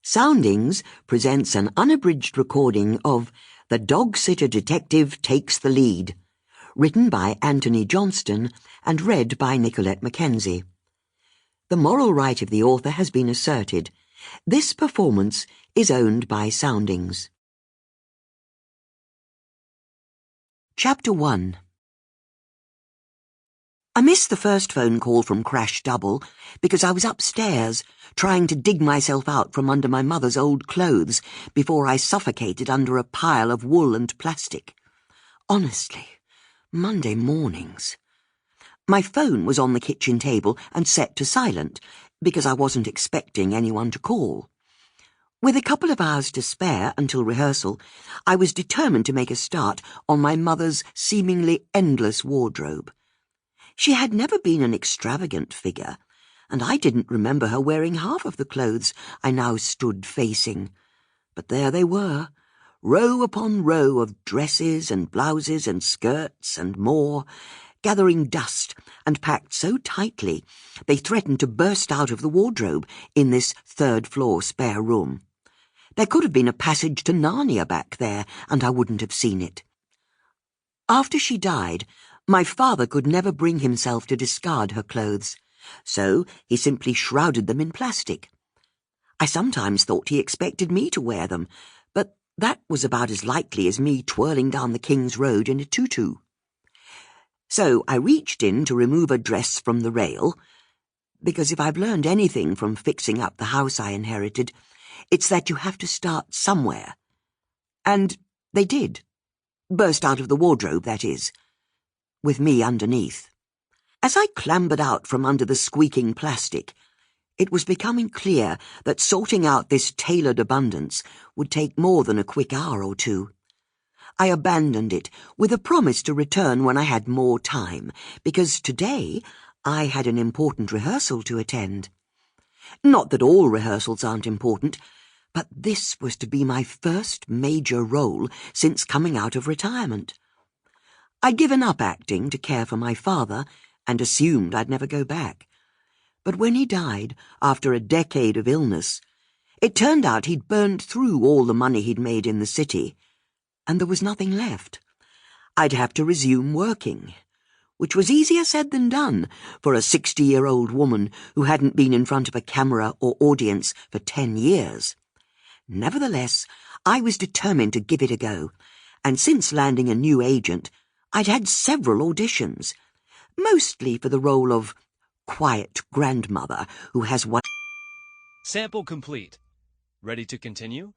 Soundings presents an unabridged recording of The Dog-Sitter Detective Takes the Lead, written by Antony Johnston and read by Nicolette Mckenzie. The moral right of the author has been asserted. This performance is owned by Soundings. Chapter 1. I missed the first phone call from Crash Double because I was upstairs trying to dig myself out from under my mother's old clothes before I suffocated under a pile of wool and plastic. Honestly, Monday mornings. My phone was on the kitchen table and set to silent because I wasn't expecting anyone to call. With a couple of hours to spare until rehearsal, I was determined to make a start on my mother's seemingly endless wardrobe. She had never been an extravagant figure, and I didn't remember her wearing half of the clothes I now stood facing. But there they were, row upon row of dresses and blouses and skirts and more, gathering dust and packed so tightly they threatened to burst out of the wardrobe in this third-floor spare room. There could have been a passage to Narnia back there, and I wouldn't have seen it. After she died, my father could never bring himself to discard her clothes, so he simply shrouded them in plastic. I sometimes thought he expected me to wear them, but that was about as likely as me twirling down the King's Road in a tutu. So I reached in to remove a dress from the rail, because if I've learned anything from fixing up the house I inherited, it's that you have to start somewhere. And they did. Burst out of the wardrobe, that is, with me underneath. As I clambered out from under the squeaking plastic, it was becoming clear that sorting out this tailored abundance would take more than a quick hour or two. I abandoned it with a promise to return when I had more time, because today I had an important rehearsal to attend. Not that all rehearsals aren't important, but this was to be my first major role since coming out of retirement. I'd given up acting to care for my father and assumed I'd never go back. But when he died, after a decade of illness, it turned out he'd burned through all the money he'd made in the city, and there was nothing left. I'd have to resume working, which was easier said than done for a 60-year-old woman who hadn't been in front of a camera or audience for 10 years. Nevertheless, I was determined to give it a go, and since landing a new agent, I'd had several auditions, mostly for the role of quiet grandmother who has one. Sample complete. Ready to continue?